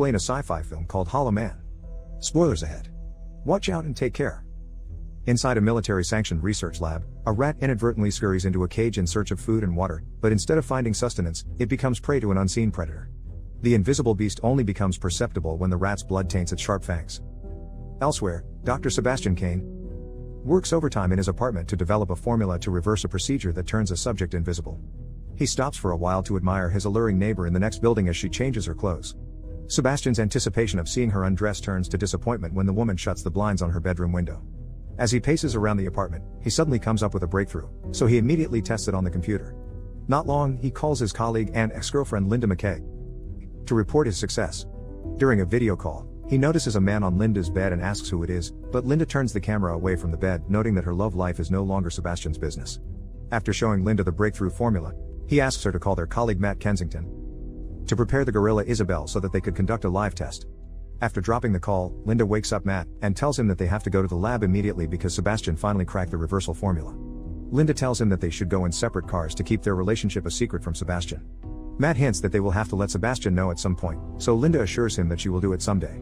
explain a sci-fi film called Hollow Man. Spoilers ahead. Watch out and take care. Inside a military-sanctioned research lab, a rat inadvertently scurries into a cage in search of food and water, but instead of finding sustenance, it becomes prey to an unseen predator. The invisible beast only becomes perceptible when the rat's blood taints its sharp fangs. Elsewhere, Dr. Sebastian Kane works overtime in his apartment to develop a formula to reverse a procedure that turns a subject invisible. He stops for a while to admire his alluring neighbor in the next building as she changes her clothes. Sebastian's anticipation of seeing her undressed turns to disappointment when the woman shuts the blinds on her bedroom window. As he paces around the apartment, he suddenly comes up with a breakthrough, so he immediately tests it on the computer. Not long, he calls his colleague and ex-girlfriend Linda McKay to report his success. During a video call, he notices a man on Linda's bed and asks who it is, but Linda turns the camera away from the bed, noting that her love life is no longer Sebastian's business. After showing Linda the breakthrough formula, he asks her to call their colleague Matt Kensington to prepare the gorilla Isabel so that they could conduct a live test. After dropping the call, Linda wakes up Matt and tells him that they have to go to the lab immediately because Sebastian finally cracked the reversal formula. Linda tells him that they should go in separate cars to keep their relationship a secret from Sebastian. Matt hints that they will have to let Sebastian know at some point, so Linda assures him that she will do it someday.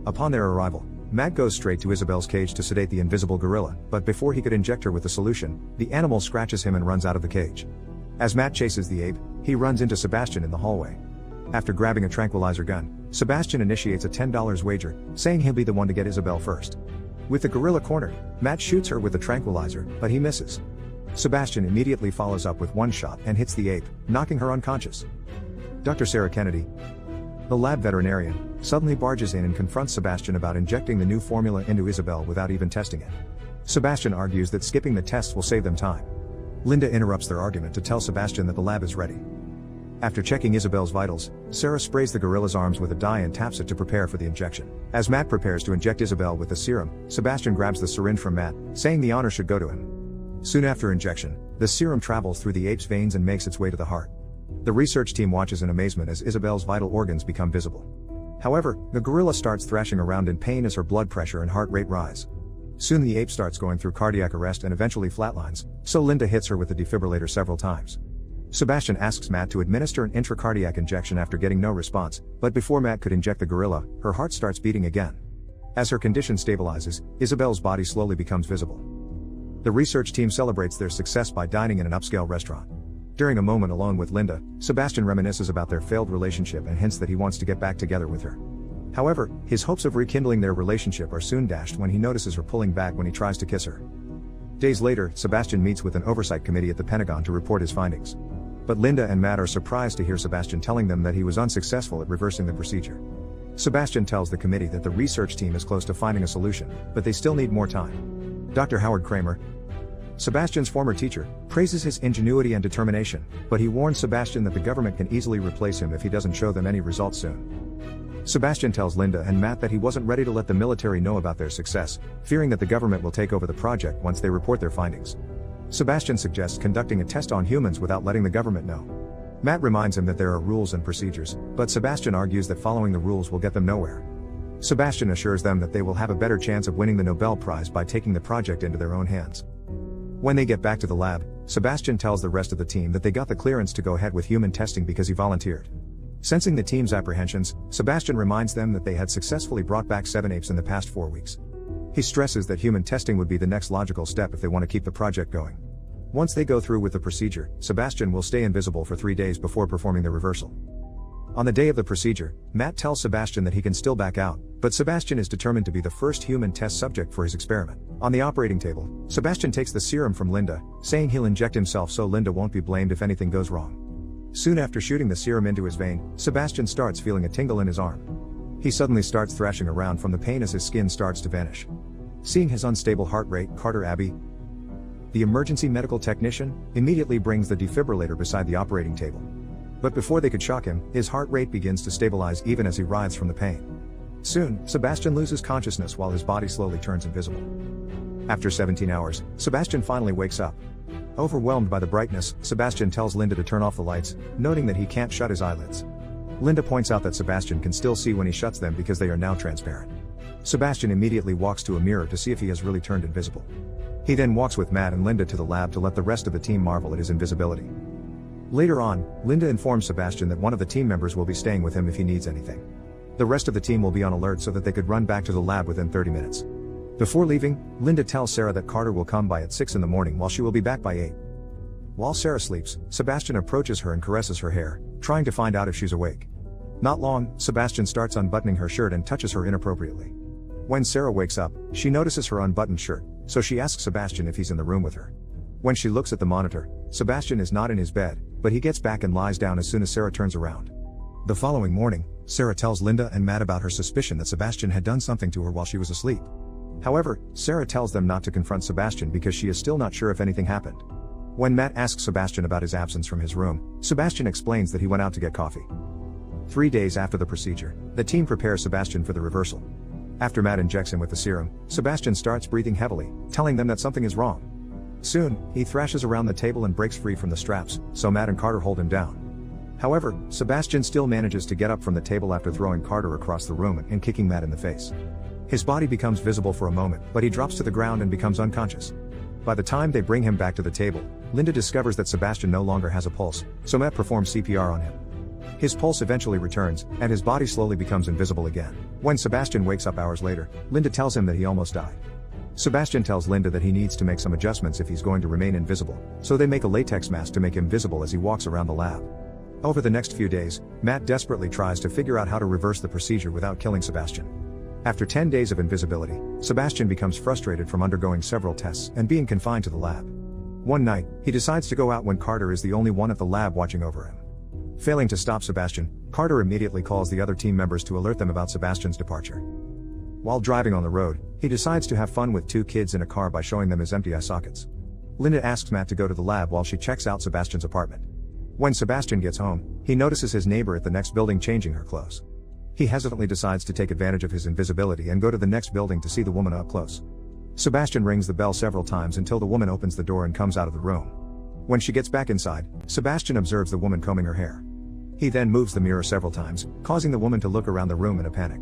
Upon their arrival, Matt goes straight to Isabel's cage to sedate the invisible gorilla, but before he could inject her with the solution, the animal scratches him and runs out of the cage. As Matt chases the ape, he runs into Sebastian in the hallway. After grabbing a tranquilizer gun, Sebastian initiates a $10 wager, saying he'll be the one to get Isabel first. With the gorilla cornered, Matt shoots her with the tranquilizer, but he misses. Sebastian immediately follows up with one shot and hits the ape, knocking her unconscious. Dr. Sarah Kennedy, the lab veterinarian, suddenly barges in and confronts Sebastian about injecting the new formula into Isabel without even testing it. Sebastian argues that skipping the tests will save them time. Linda interrupts their argument to tell Sebastian that the lab is ready. After checking Isabel's vitals, Sarah sprays the gorilla's arms with a dye and taps it to prepare for the injection. As Matt prepares to inject Isabel with the serum, Sebastian grabs the syringe from Matt, saying the honor should go to him. Soon after injection, the serum travels through the ape's veins and makes its way to the heart. The research team watches in amazement as Isabel's vital organs become visible. However, the gorilla starts thrashing around in pain as her blood pressure and heart rate rise. Soon the ape starts going through cardiac arrest and eventually flatlines, so Linda hits her with the defibrillator several times. Sebastian asks Matt to administer an intracardiac injection after getting no response, but before Matt could inject the gorilla, her heart starts beating again. As her condition stabilizes, Isabel's body slowly becomes visible. The research team celebrates their success by dining in an upscale restaurant. During a moment alone with Linda, Sebastian reminisces about their failed relationship and hints that he wants to get back together with her. However, his hopes of rekindling their relationship are soon dashed when he notices her pulling back when he tries to kiss her. Days later, Sebastian meets with an oversight committee at the Pentagon to report his findings. But Linda and Matt are surprised to hear Sebastian telling them that he was unsuccessful at reversing the procedure. Sebastian tells the committee that the research team is close to finding a solution, but they still need more time. Dr. Howard Kramer, Sebastian's former teacher, praises his ingenuity and determination, but he warns Sebastian that the government can easily replace him if he doesn't show them any results soon. Sebastian tells Linda and Matt that he wasn't ready to let the military know about their success, fearing that the government will take over the project once they report their findings. Sebastian suggests conducting a test on humans without letting the government know. Matt reminds him that there are rules and procedures, but Sebastian argues that following the rules will get them nowhere. Sebastian assures them that they will have a better chance of winning the Nobel Prize by taking the project into their own hands. When they get back to the lab, Sebastian tells the rest of the team that they got the clearance to go ahead with human testing because he volunteered. Sensing the team's apprehensions, Sebastian reminds them that they had successfully brought back 7 apes in the past 4 weeks. He stresses that human testing would be the next logical step if they want to keep the project going. Once they go through with the procedure, Sebastian will stay invisible for 3 days before performing the reversal. On the day of the procedure, Matt tells Sebastian that he can still back out, but Sebastian is determined to be the first human test subject for his experiment. On the operating table, Sebastian takes the serum from Linda, saying he'll inject himself so Linda won't be blamed if anything goes wrong. Soon after shooting the serum into his vein, Sebastian starts feeling a tingle in his arm. He suddenly starts thrashing around from the pain as his skin starts to vanish. Seeing his unstable heart rate, Carter Abbey, the emergency medical technician, immediately brings the defibrillator beside the operating table. But before they could shock him, his heart rate begins to stabilize even as he writhes from the pain. Soon, Sebastian loses consciousness while his body slowly turns invisible. After 17 hours, Sebastian finally wakes up. Overwhelmed by the brightness, Sebastian tells Linda to turn off the lights, noting that he can't shut his eyelids. Linda points out that Sebastian can still see when he shuts them because they are now transparent. Sebastian immediately walks to a mirror to see if he has really turned invisible. He then walks with Matt and Linda to the lab to let the rest of the team marvel at his invisibility. Later on, Linda informs Sebastian that one of the team members will be staying with him if he needs anything. The rest of the team will be on alert so that they could run back to the lab within 30 minutes. Before leaving, Linda tells Sarah that Carter will come by at 6 in the morning while she will be back by 8. While Sarah sleeps, Sebastian approaches her and caresses her hair, trying to find out if she's awake. Not long, Sebastian starts unbuttoning her shirt and touches her inappropriately. When Sarah wakes up, she notices her unbuttoned shirt, so she asks Sebastian if he's in the room with her. When she looks at the monitor, Sebastian is not in his bed, but he gets back and lies down as soon as Sarah turns around. The following morning, Sarah tells Linda and Matt about her suspicion that Sebastian had done something to her while she was asleep. However, Sarah tells them not to confront Sebastian because she is still not sure if anything happened. When Matt asks Sebastian about his absence from his room, Sebastian explains that he went out to get coffee. 3 days after the procedure, the team prepares Sebastian for the reversal. After Matt injects him with the serum, Sebastian starts breathing heavily, telling them that something is wrong. Soon, he thrashes around the table and breaks free from the straps, so Matt and Carter hold him down. However, Sebastian still manages to get up from the table after throwing Carter across the room and kicking Matt in the face. His body becomes visible for a moment, but he drops to the ground and becomes unconscious. By the time they bring him back to the table, Linda discovers that Sebastian no longer has a pulse, so Matt performs CPR on him. His pulse eventually returns, and his body slowly becomes invisible again. When Sebastian wakes up hours later, Linda tells him that he almost died. Sebastian tells Linda that he needs to make some adjustments if he's going to remain invisible, so they make a latex mask to make him visible as he walks around the lab. Over the next few days, Matt desperately tries to figure out how to reverse the procedure without killing Sebastian. After 10 days of invisibility, Sebastian becomes frustrated from undergoing several tests and being confined to the lab. One night, he decides to go out when Carter is the only one at the lab watching over him. Failing to stop Sebastian, Carter immediately calls the other team members to alert them about Sebastian's departure. While driving on the road, he decides to have fun with 2 kids in a car by showing them his empty eye sockets. Linda asks Matt to go to the lab while she checks out Sebastian's apartment. When Sebastian gets home, he notices his neighbor at the next building changing her clothes. He hesitantly decides to take advantage of his invisibility and go to the next building to see the woman up close. Sebastian rings the bell several times until the woman opens the door and comes out of the room. When she gets back inside, Sebastian observes the woman combing her hair. He then moves the mirror several times, causing the woman to look around the room in a panic.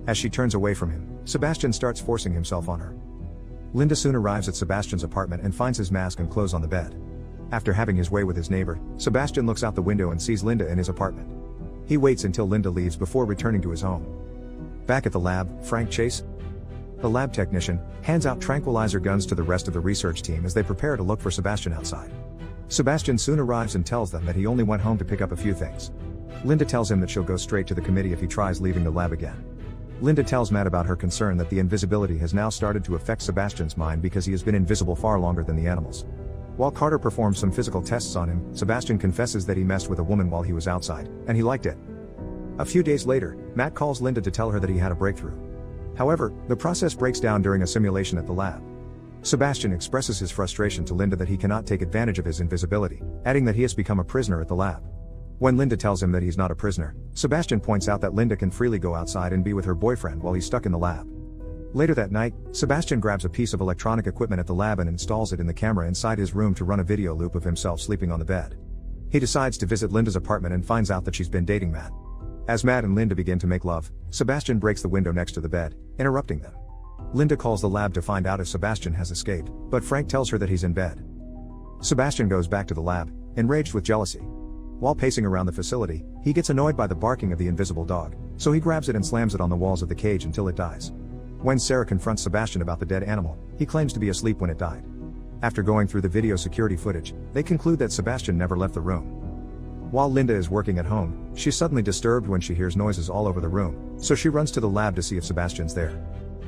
As she turns away from him, Sebastian starts forcing himself on her. Linda soon arrives at Sebastian's apartment and finds his mask and clothes on the bed. After having his way with his neighbor, Sebastian looks out the window and sees Linda in his apartment. He waits until Linda leaves before returning to his home. Back at the lab, Frank Chase, the lab technician, hands out tranquilizer guns to the rest of the research team as they prepare to look for Sebastian outside. Sebastian soon arrives and tells them that he only went home to pick up a few things. Linda tells him that she'll go straight to the committee if he tries leaving the lab again. Linda tells Matt about her concern that the invisibility has now started to affect Sebastian's mind because he has been invisible far longer than the animals. While Carter performs some physical tests on him, Sebastian confesses that he messed with a woman while he was outside, and he liked it. A few days later, Matt calls Linda to tell her that he had a breakthrough. However, the process breaks down during a simulation at the lab. Sebastian expresses his frustration to Linda that he cannot take advantage of his invisibility, adding that he has become a prisoner at the lab. When Linda tells him that he's not a prisoner, Sebastian points out that Linda can freely go outside and be with her boyfriend while he's stuck in the lab. Later that night, Sebastian grabs a piece of electronic equipment at the lab and installs it in the camera inside his room to run a video loop of himself sleeping on the bed. He decides to visit Linda's apartment and finds out that she's been dating Matt. As Matt and Linda begin to make love, Sebastian breaks the window next to the bed, interrupting them. Linda calls the lab to find out if Sebastian has escaped, but Frank tells her that he's in bed. Sebastian goes back to the lab, enraged with jealousy. While pacing around the facility, he gets annoyed by the barking of the invisible dog, so he grabs it and slams it on the walls of the cage until it dies. When Sarah confronts Sebastian about the dead animal, he claims to be asleep when it died. After going through the video security footage, they conclude that Sebastian never left the room. While Linda is working at home, she's suddenly disturbed when she hears noises all over the room, so she runs to the lab to see if Sebastian's there.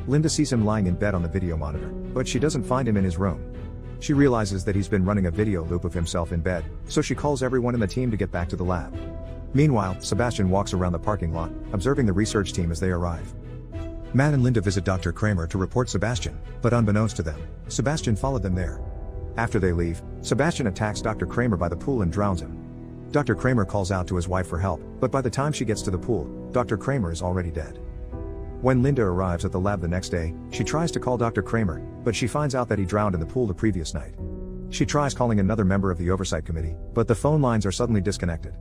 Linda sees him lying in bed on the video monitor, but she doesn't find him in his room. She realizes that he's been running a video loop of himself in bed, so she calls everyone in the team to get back to the lab. Meanwhile, Sebastian walks around the parking lot, observing the research team as they arrive. Matt and Linda visit Dr. Kramer to report Sebastian, but unbeknownst to them, Sebastian followed them there. After they leave, Sebastian attacks Dr. Kramer by the pool and drowns him. Dr. Kramer calls out to his wife for help, but by the time she gets to the pool, Dr. Kramer is already dead. When Linda arrives at the lab the next day, she tries to call Dr. Kramer, but she finds out that he drowned in the pool the previous night. She tries calling another member of the oversight committee, but the phone lines are suddenly disconnected.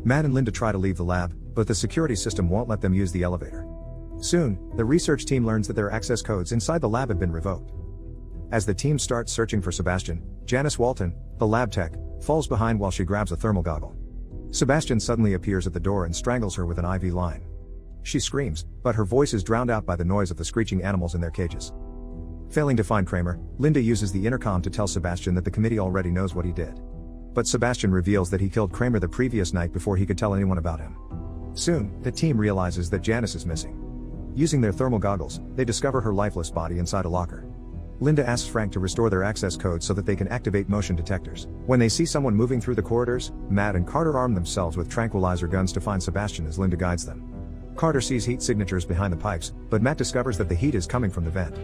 Matt and Linda try to leave the lab, but the security system won't let them use the elevator. Soon, the research team learns that their access codes inside the lab have been revoked. As the team starts searching for Sebastian, Janice Walton, the lab tech, falls behind while she grabs a thermal goggle. Sebastian suddenly appears at the door and strangles her with an IV line. She screams, but her voice is drowned out by the noise of the screeching animals in their cages. Failing to find Kramer, Linda uses the intercom to tell Sebastian that the committee already knows what he did. But Sebastian reveals that he killed Kramer the previous night before he could tell anyone about him. Soon, the team realizes that Janice is missing. Using their thermal goggles, they discover her lifeless body inside a locker. Linda asks Frank to restore their access code so that they can activate motion detectors. When they see someone moving through the corridors, Matt and Carter arm themselves with tranquilizer guns to find Sebastian as Linda guides them. Carter sees heat signatures behind the pipes, but Matt discovers that the heat is coming from the vent.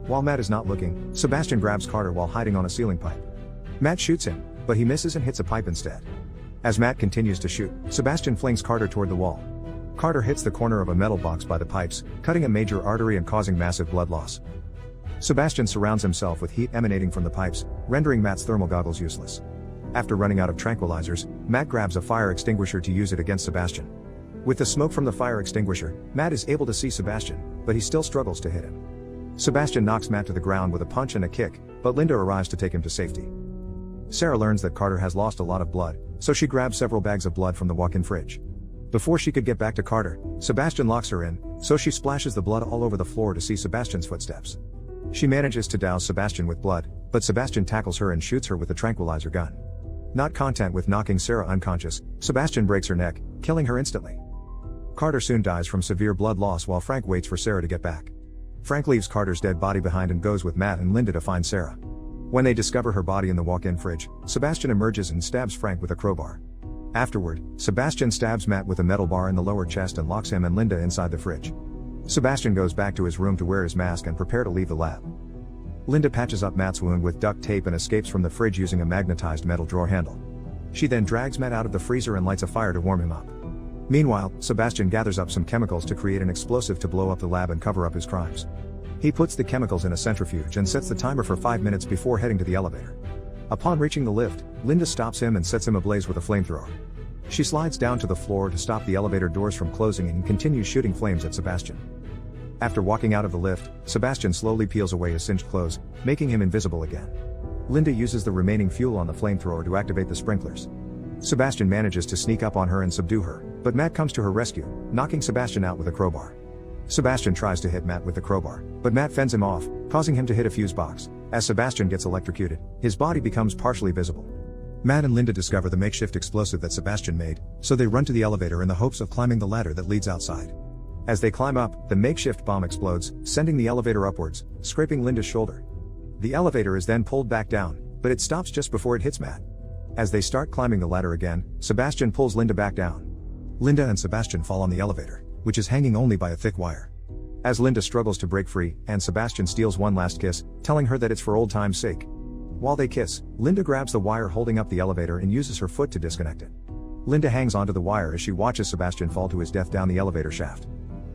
While Matt is not looking, Sebastian grabs Carter while hiding on a ceiling pipe. Matt shoots him, but he misses and hits a pipe instead. As Matt continues to shoot, Sebastian flings Carter toward the wall. Carter hits the corner of a metal box by the pipes, cutting a major artery and causing massive blood loss. Sebastian surrounds himself with heat emanating from the pipes, rendering Matt's thermal goggles useless. After running out of tranquilizers, Matt grabs a fire extinguisher to use it against Sebastian. With the smoke from the fire extinguisher, Matt is able to see Sebastian, but he still struggles to hit him. Sebastian knocks Matt to the ground with a punch and a kick, but Linda arrives to take him to safety. Sarah learns that Carter has lost a lot of blood, so she grabs several bags of blood from the walk-in fridge. Before she could get back to Carter, Sebastian locks her in, so she splashes the blood all over the floor to see Sebastian's footsteps. She manages to douse Sebastian with blood, but Sebastian tackles her and shoots her with a tranquilizer gun. Not content with knocking Sarah unconscious, Sebastian breaks her neck, killing her instantly. Carter soon dies from severe blood loss while Frank waits for Sarah to get back. Frank leaves Carter's dead body behind and goes with Matt and Linda to find Sarah. When they discover her body in the walk-in fridge, Sebastian emerges and stabs Frank with a crowbar. Afterward, Sebastian stabs Matt with a metal bar in the lower chest and locks him and Linda inside the fridge. Sebastian goes back to his room to wear his mask and prepare to leave the lab. Linda patches up Matt's wound with duct tape and escapes from the fridge using a magnetized metal drawer handle. She then drags Matt out of the freezer and lights a fire to warm him up. Meanwhile, Sebastian gathers up some chemicals to create an explosive to blow up the lab and cover up his crimes. He puts the chemicals in a centrifuge and sets the timer for 5 minutes before heading to the elevator. Upon reaching the lift, Linda stops him and sets him ablaze with a flamethrower. She slides down to the floor to stop the elevator doors from closing and continues shooting flames at Sebastian. After walking out of the lift, Sebastian slowly peels away his singed clothes, making him invisible again. Linda uses the remaining fuel on the flamethrower to activate the sprinklers. Sebastian manages to sneak up on her and subdue her, but Matt comes to her rescue, knocking Sebastian out with a crowbar. Sebastian tries to hit Matt with the crowbar, but Matt fends him off, causing him to hit a fuse box. As Sebastian gets electrocuted, his body becomes partially visible. Matt and Linda discover the makeshift explosive that Sebastian made, so they run to the elevator in the hopes of climbing the ladder that leads outside. As they climb up, the makeshift bomb explodes, sending the elevator upwards, scraping Linda's shoulder. The elevator is then pulled back down, but it stops just before it hits Matt. As they start climbing the ladder again, Sebastian pulls Linda back down. Linda and Sebastian fall on the elevator, which is hanging only by a thick wire. As Linda struggles to break free, and Sebastian steals one last kiss, telling her that it's for old time's sake. While they kiss, Linda grabs the wire holding up the elevator and uses her foot to disconnect it. Linda hangs onto the wire as she watches Sebastian fall to his death down the elevator shaft.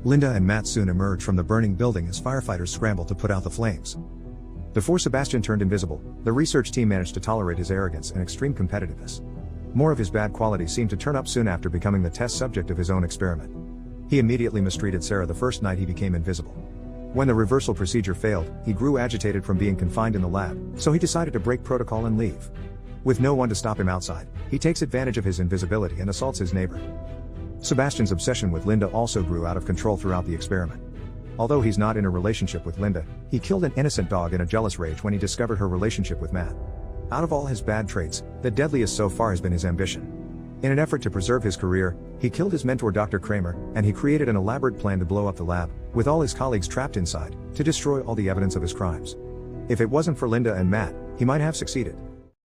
Linda and Matt soon emerge from the burning building as firefighters scramble to put out the flames. Before Sebastian turned invisible, the research team managed to tolerate his arrogance and extreme competitiveness. More of his bad qualities seemed to turn up soon after becoming the test subject of his own experiment. He immediately mistreated Sarah the first night he became invisible. When the reversal procedure failed, he grew agitated from being confined in the lab, so he decided to break protocol and leave. With no one to stop him outside, he takes advantage of his invisibility and assaults his neighbor. Sebastian's obsession with Linda also grew out of control throughout the experiment. Although he's not in a relationship with Linda, he killed an innocent dog in a jealous rage when he discovered her relationship with Matt. Out of all his bad traits, the deadliest so far has been his ambition. In an effort to preserve his career, he killed his mentor Dr. Kramer, and he created an elaborate plan to blow up the lab, with all his colleagues trapped inside, to destroy all the evidence of his crimes. If it wasn't for Linda and Matt, he might have succeeded.